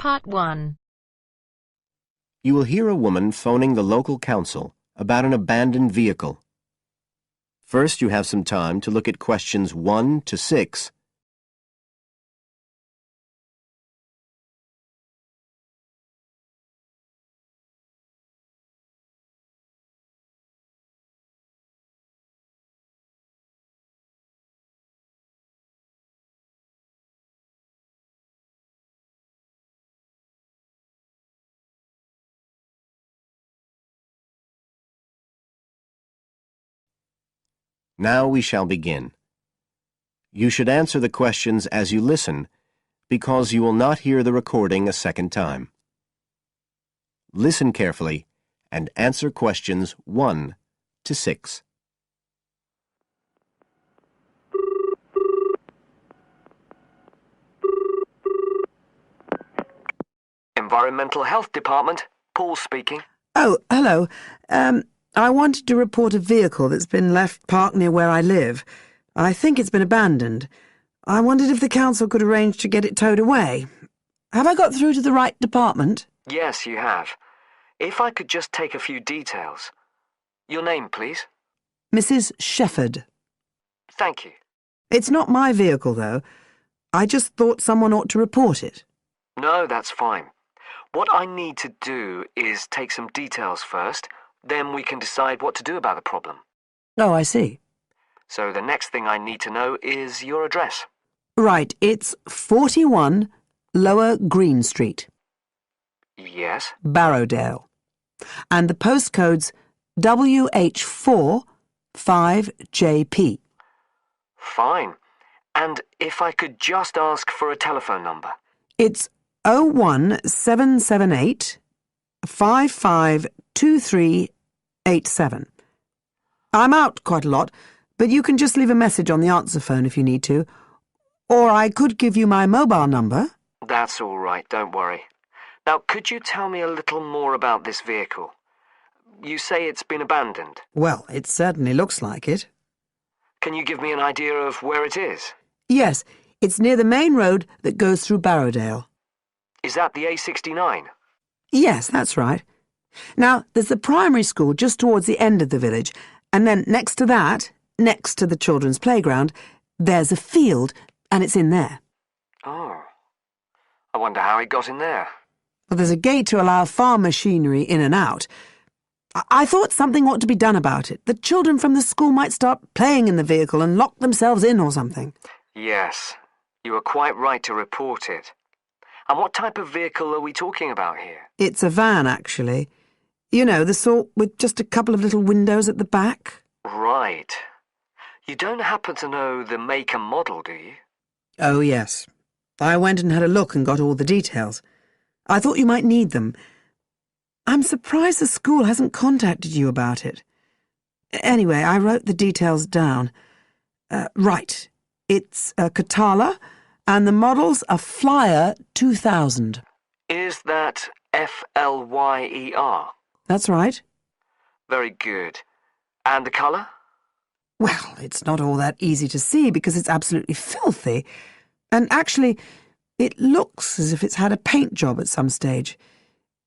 Part 1. You will hear a woman phoning the local council about an abandoned vehicle. First, you have some time to look at questions 1 to 6. Now we shall begin. You should answer the questions as you listen, because you will not hear the recording a second time. Listen carefully and answer questions 1 to 6. Environmental Health Department, Paul speaking. Oh, hello. I wanted to report a vehicle that's been left parked near where I live. I think it's been abandoned. I wondered if the council could arrange to get it towed away. Have I got through to the right department? Yes, you have. If I could just take a few details. Your name, please? Mrs. Shepherd. Thank you. It's not my vehicle, though. I just thought someone ought to report it. No, that's fine. What I need to do is take some details first, then we can decide what to do about the problem. Oh, I see. So the next thing I need to know is your address. Right, it's 41 Lower Green Street, Yes? Barrowdale. And the postcode's WH4 5JP. Fine. And if I could just ask for a telephone number. It's 01778 552387. I'm out quite a lot, but you can just leave a message on the answer phone if you need to. Or I could give you my mobile number. That's all right, don't worry. Now, could you tell me a little more about this vehicle? You say it's been abandoned. Well, it certainly looks like it. Can you give me an idea of where it is? Yes, it's near the main road that goes through Barrowdale. Is that the A69? Yes, that's right. Now, there's the primary school just towards the end of the village, and then next to that, next to the children's playground, there's a field, and it's in there. Oh. I wonder how it got in there. Well, there's a gate to allow farm machinery in and out. I thought something ought to be done about it. The children from the school might start playing in the vehicle and lock themselves in or something. Yes, you are quite right to report it. And what type of vehicle are we talking about here? It's a van, actually. You know, the sort with just a couple of little windows at the back. Right. You don't happen to know the make and model, do you? Oh, yes. I went and had a look and got all the details. I thought you might need them. I'm surprised the school hasn't contacted you about it. Anyway, I wrote the details down. Right. It's a Catala, and the model's a Flyer 2000. Is that Flyer? That's right. Very good. And the colour? Well, it's not all that easy to see because it's absolutely filthy. And actually, it looks as if it's had a paint job at some stage.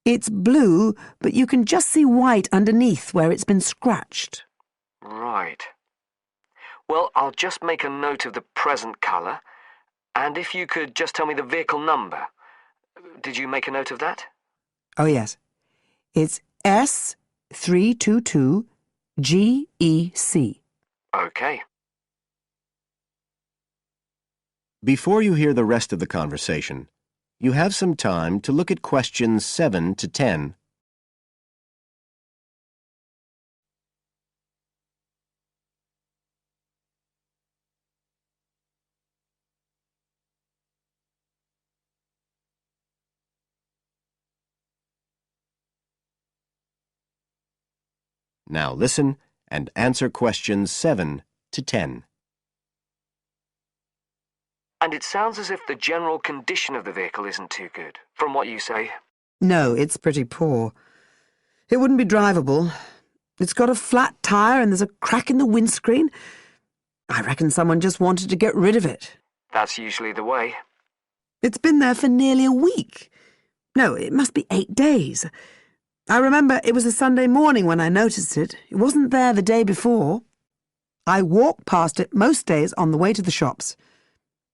It's blue, but you can just see white underneath where it's been scratched. Right. Well, I'll just make a note of the present colour, and if you could just tell me the vehicle number. Did you make a note of that? Oh, yes. It's S322GEC. Okay. Before you hear the rest of the conversation, you have some time to look at questions 7 to 10. Now listen and answer questions 7 to 10. And it sounds as if the general condition of the vehicle isn't too good, from what you say. No, it's pretty poor. It wouldn't be drivable. It's got a flat tyre and there's a crack in the windscreen. I reckon someone just wanted to get rid of it. That's usually the way. It's been there for nearly a week. No, it must be 8 days. I remember it was a Sunday morning when I noticed it. It wasn't there the day before. I walk past it most days on the way to the shops.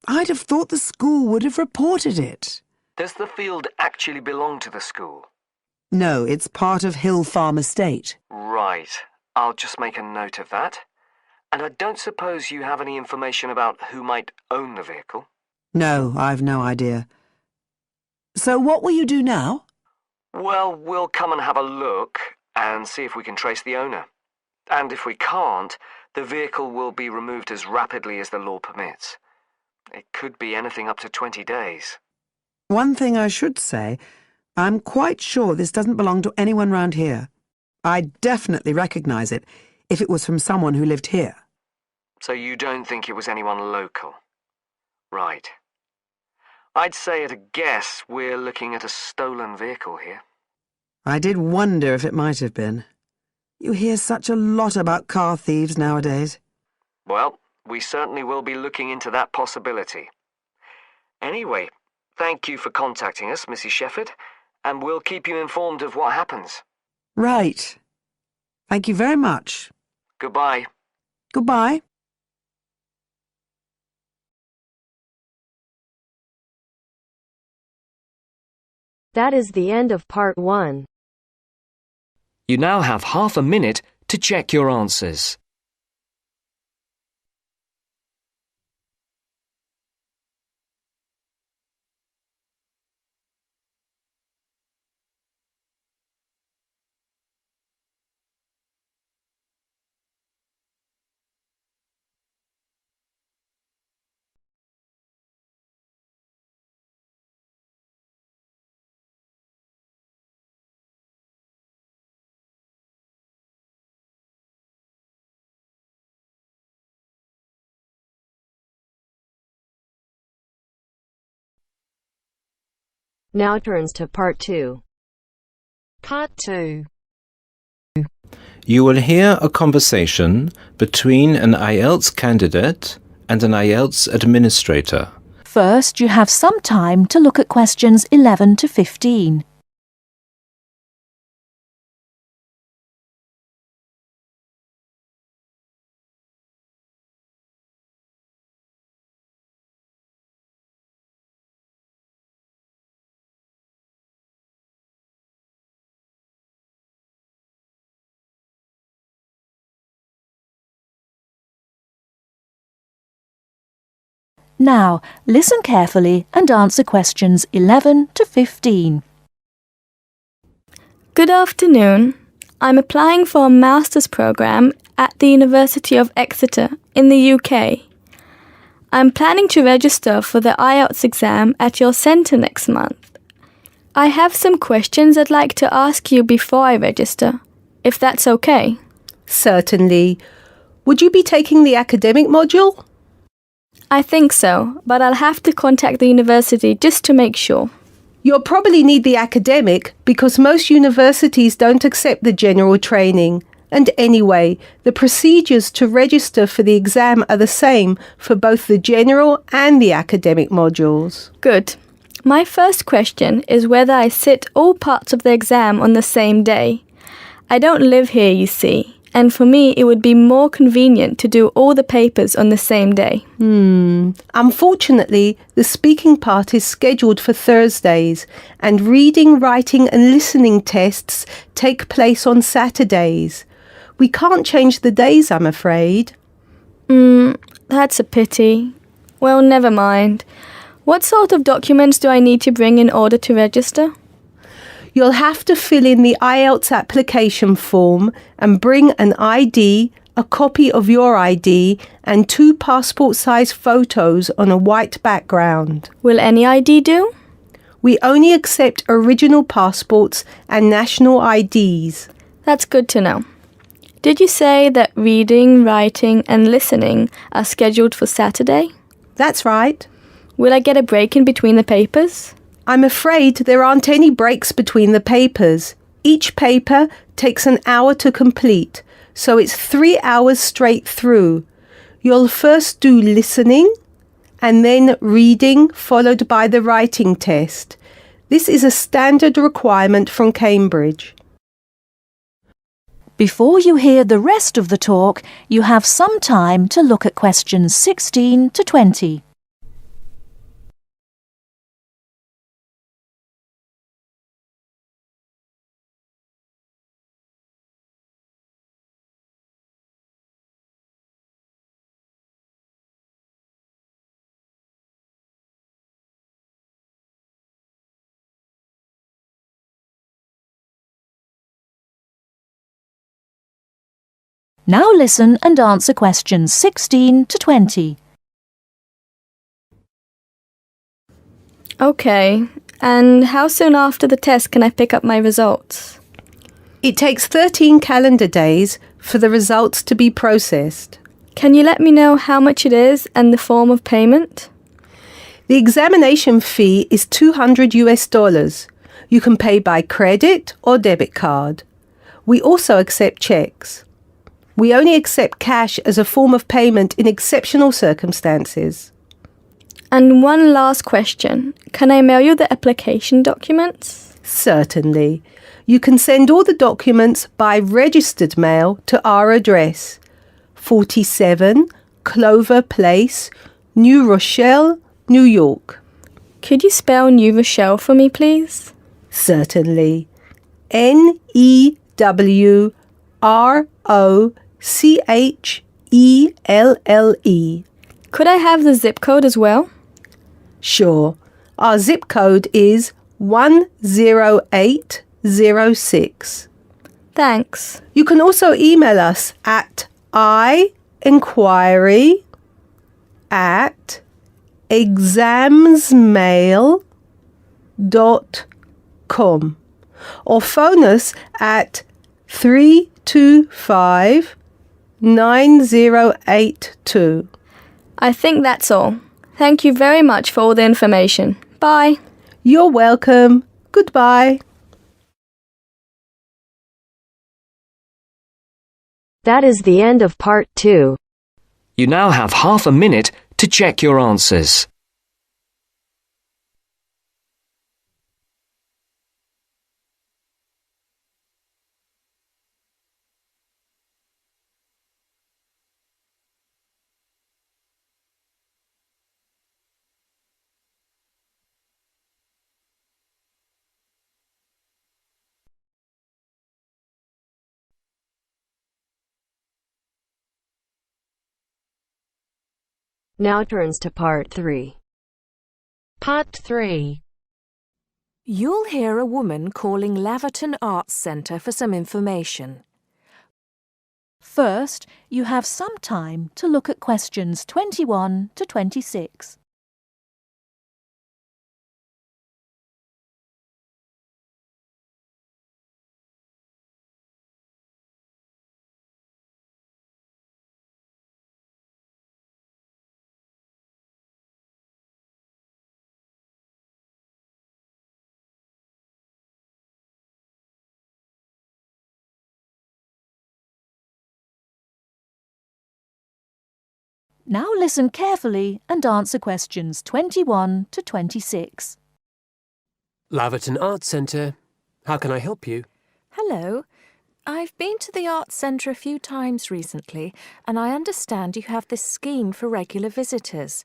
I'd have thought the school would have reported it. Does the field actually belong to the school? No, it's part of Hill Farm Estate. Right. I'll just make a note of that. And I don't suppose you have any information about who might own the vehicle? No, I've no idea. So what will you do now? Well, we'll come and have a look and see if we can trace the owner. And if we can't, the vehicle will be removed as rapidly as the law permits. It could be anything up to 20 days. One thing I should say, I'm quite sure this doesn't belong to anyone round here. I'd definitely recognise it if it was from someone who lived here. So you don't think it was anyone local? Right. I'd say at a guess we're looking at a stolen vehicle here. I did wonder if it might have been. You hear such a lot about car thieves nowadays. Well, we certainly will be looking into that possibility. Anyway, thank you for contacting us, Mrs. Shefford, and we'll keep you informed of what happens. Right. Thank you very much. Goodbye. Goodbye. That is the end of part 1. You now have half a minute to check your answers. Now turns to part 2. Part 2. You will hear a conversation between an IELTS candidate and an IELTS administrator. First, you have some time to look at questions 11 to 15. Now, listen carefully and answer questions 11 to 15. Good afternoon. I'm applying for a master's program at the University of Exeter in the UK. I'm planning to register for the IELTS exam at your centre next month. I have some questions I'd like to ask you before I register, if that's okay. Certainly. Would you be taking the academic module? I think so, but I'll have to contact the university just to make sure. You'll probably need the academic because most universities don't accept the general training. And anyway, the procedures to register for the exam are the same for both the general and the academic modules. Good. My first question is whether I sit all parts of the exam on the same day. I don't live here, you see, and for me it would be more convenient to do all the papers on the same day. Unfortunately, the speaking part is scheduled for Thursdays, and reading, writing and listening tests take place on Saturdays. We can't change the days, I'm afraid. That's a pity. Well, never mind. What sort of documents do I need to bring in order to register? You'll have to fill in the IELTS application form and bring an ID, a copy of your ID, and 2 passport-size photos on a white background. Will any ID do? We only accept original passports and national IDs. That's good to know. Did you say that reading, writing and listening are scheduled for Saturday? That's right. Will I get a break in between the papers? I'm afraid there aren't any breaks between the papers. Each paper takes an hour to complete, so it's 3 hours straight through. You'll first do listening, and then reading, followed by the writing test. This is a standard requirement from Cambridge. Before you hear the rest of the talk, you have some time to look at questions 16 to 20. Now listen and answer questions 16 to 20. Okay, and how soon after the test can I pick up my results? It takes 13 calendar days for the results to be processed. Can you let me know how much it is and the form of payment? The examination fee is $200. You can pay by credit or debit card. We also accept checks. We only accept cash as a form of payment in exceptional circumstances. And one last question. Can I mail you the application documents? Certainly. You can send all the documents by registered mail to our address, 47 Clover Place, New Rochelle, New York. Could you spell New Rochelle for me, please? Certainly. Newrochle. Could I have the zip code as well? Sure. Our zip code is 10806. Thanks. You can also email us at inquiry@examsmail.com or phone us at 325-9082. I think that's all. Thank you very much for all the information. Bye. You're welcome. Goodbye. That is the end of part 2. You now have half a minute to check your answers. Now turns to part 3. Part 3. You'll hear a woman calling Laverton Arts Centre for some information. First, you have some time to look at questions 21 to 26. Now listen carefully and answer questions 21 to 26. Laverton Arts Centre. How can I help you? Hello. I've been to the Arts Centre a few times recently, and I understand you have this scheme for regular visitors.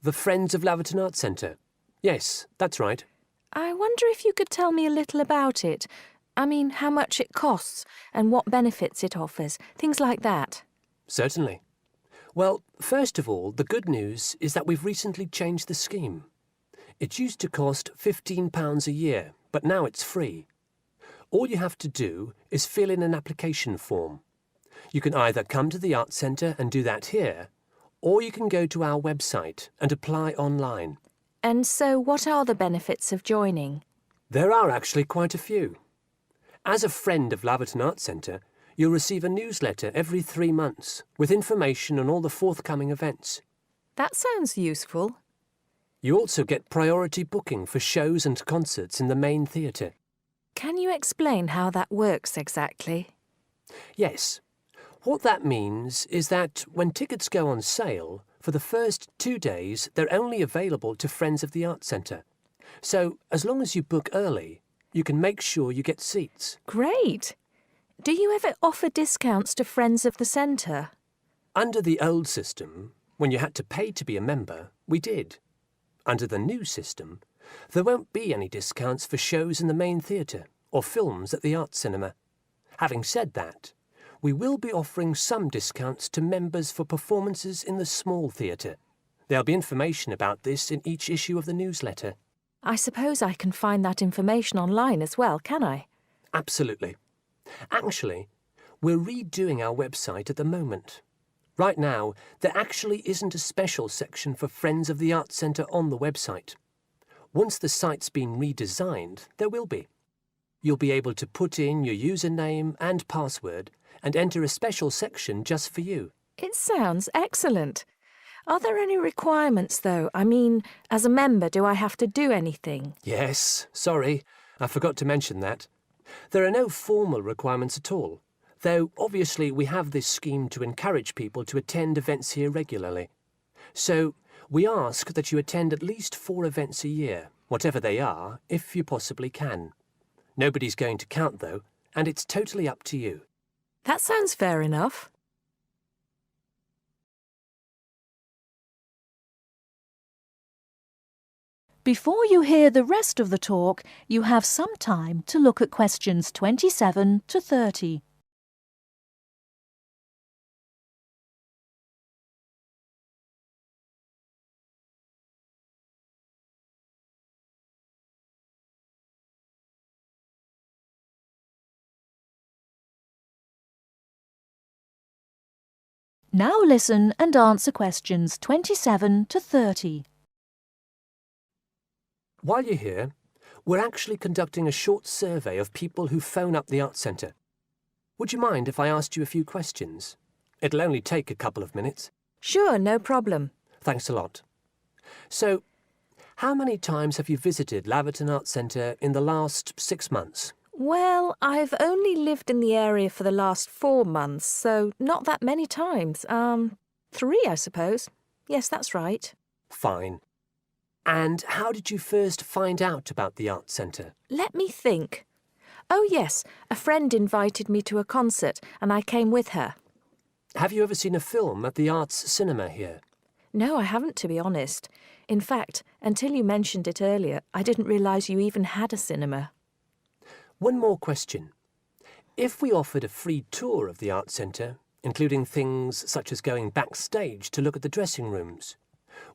The Friends of Laverton Arts Centre. Yes, that's right. I wonder if you could tell me a little about it. I mean, how much it costs and what benefits it offers, things like that. Certainly. Well, first of all, the good news is that we've recently changed the scheme. It used to cost £15 a year, but now it's free. All you have to do is fill in an application form. You can either come to the Arts Centre and do that here, or you can go to our website and apply online. And so what are the benefits of joining? There are actually quite a few. As a friend of Laverton Arts Centre, you'll receive a newsletter every 3 months with information on all the forthcoming events. That sounds useful. You also get priority booking for shows and concerts in the main theatre. Can you explain how that works exactly? Yes. What that means is that when tickets go on sale, for the first 2 days they're only available to friends of the Arts Centre. So, as long as you book early, you can make sure you get seats. Great. Do you ever offer discounts to friends of the centre? Under the old system, when you had to pay to be a member, we did. Under the new system, there won't be any discounts for shows in the main theatre or films at the Arts Cinema. Having said that, we will be offering some discounts to members for performances in the small theatre. There'll be information about this in each issue of the newsletter. I suppose I can find that information online as well, can I? Absolutely. Actually, we're redoing our website at the moment. Right now, there actually isn't a special section for Friends of the Arts Centre on the website. Once the site's been redesigned, there will be. You'll be able to put in your username and password and enter a special section just for you. It sounds excellent. Are there any requirements, though? I mean, as a member, do I have to do anything? Yes, sorry, I forgot to mention that. There are no formal requirements at all, though obviously we have this scheme to encourage people to attend events here regularly. So we ask that you attend at least 4 events a year, whatever they are, if you possibly can. Nobody's going to count, though, and it's totally up to you. That sounds fair enough. Before you hear the rest of the talk, you have some time to look at questions 27 to 30. Now listen and answer questions 27 to 30. While you're here, we're actually conducting a short survey of people who phone up the Arts Centre. Would you mind if I asked you a few questions? It'll only take a couple of minutes. Sure, no problem. Thanks a lot. So, how many times have you visited Laverton Arts Centre in the last 6 months? Well, I've only lived in the area for the last 4 months, so not that many times. 3, I suppose. Yes, that's right. Fine. And how did you first find out about the Arts Centre? Let me think. Oh, yes, a friend invited me to a concert, and I came with her. Have you ever seen a film at the Arts Cinema here? No, I haven't, to be honest. In fact, until you mentioned it earlier, I didn't realise you even had a cinema. One more question. If we offered a free tour of the Arts Centre, including things such as going backstage to look at the dressing rooms,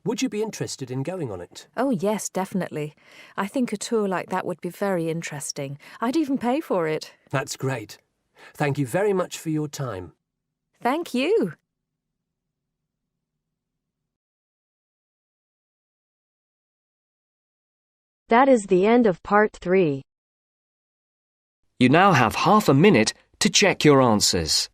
would you be interested in going on it? Oh, yes, definitely. I think a tour like that would be very interesting. I'd even pay for it. That's great. Thank you very much for your time. Thank you. That is the end of part 3. You now have half a minute to check your answers.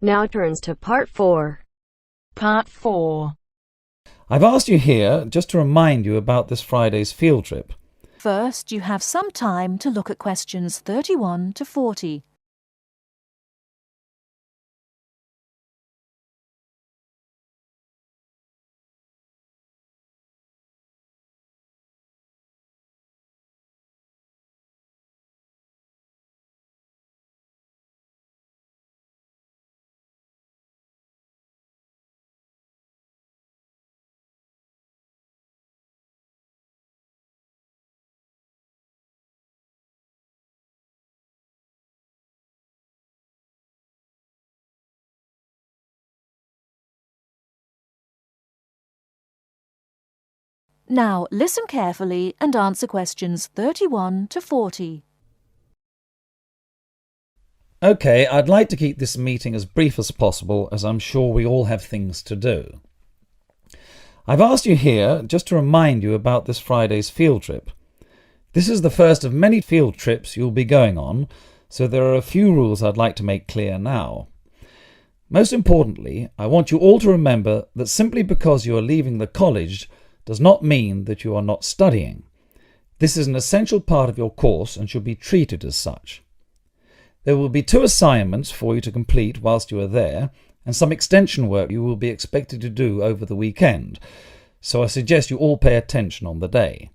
Now turns to part 4. Part 4. I've asked you here just to remind you about this Friday's field trip. First, you have some time to look at questions 31 to 40. Now listen carefully and answer questions 31 to 40. OK, I'd like to keep this meeting as brief as possible, as I'm sure we all have things to do. I've asked you here just to remind you about this Friday's field trip. This is the first of many field trips you'll be going on, so there are a few rules I'd like to make clear now. Most importantly, I want you all to remember that simply because you are leaving the college does not mean that you are not studying. This is an essential part of your course and should be treated as such. There will be 2 assignments for you to complete whilst you are there, and some extension work you will be expected to do over the weekend, so I suggest you all pay attention on the day.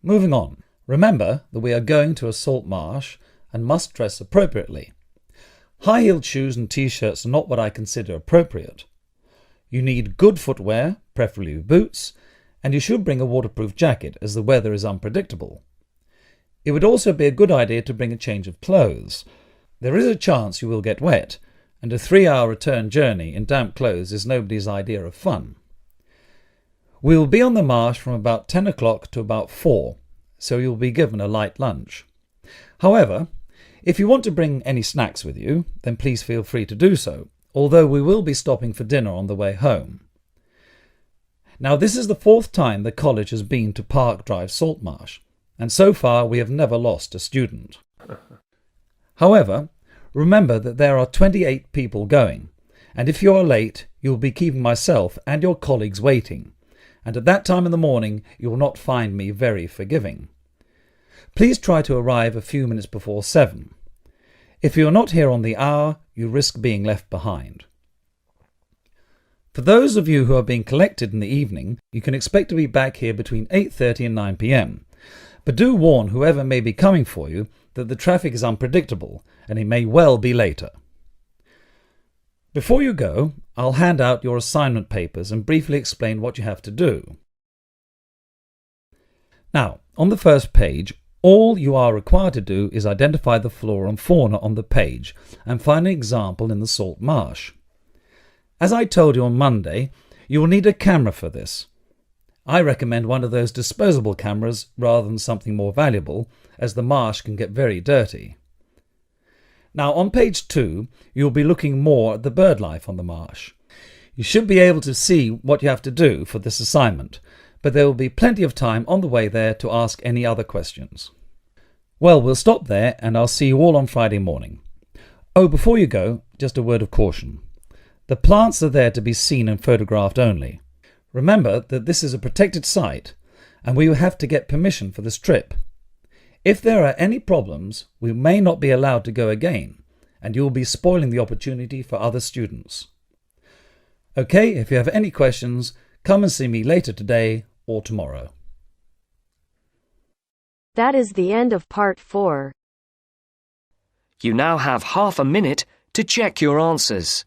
Moving on, remember that we are going to a salt marsh and must dress appropriately. High-heeled shoes and t-shirts are not what I consider appropriate. You need good footwear, preferably boots, and you should bring a waterproof jacket as the weather is unpredictable. It would also be a good idea to bring a change of clothes. There is a chance you will get wet, and a 3-hour return journey in damp clothes is nobody's idea of fun. We will be on the marsh from about 10 o'clock to about 4, so you'll be given a light lunch. However, if you want to bring any snacks with you, then please feel free to do so, although we will be stopping for dinner on the way home. Now, this is the 4th time the college has been to Park Drive Saltmarsh, and so far we have never lost a student. However, remember that there are 28 people going, and if you are late, you will be keeping myself and your colleagues waiting, and at that time in the morning you will not find me very forgiving. Please try to arrive a few minutes before 7. If you are not here on the hour, you risk being left behind. For those of you who are being collected in the evening, you can expect to be back here between 8:30 and 9 p.m. But do warn whoever may be coming for you that the traffic is unpredictable and it may well be later. Before you go, I'll hand out your assignment papers and briefly explain what you have to do. Now, on the first page, all you are required to do is identify the flora and fauna on the page and find an example in the salt marsh. As I told you on Monday, you will need a camera for this. I recommend one of those disposable cameras rather than something more valuable, as the marsh can get very dirty. Now on page 2, you'll be looking more at the bird life on the marsh. You should be able to see what you have to do for this assignment, but there will be plenty of time on the way there to ask any other questions. Well, we'll stop there and I'll see you all on Friday morning. Oh, before you go, just a word of caution. The plants are there to be seen and photographed only. Remember that this is a protected site and we will have to get permission for this trip. If there are any problems, we may not be allowed to go again, and you will be spoiling the opportunity for other students. Okay, if you have any questions, come and see me later today or tomorrow. That is the end of part 4. You now have half a minute to check your answers.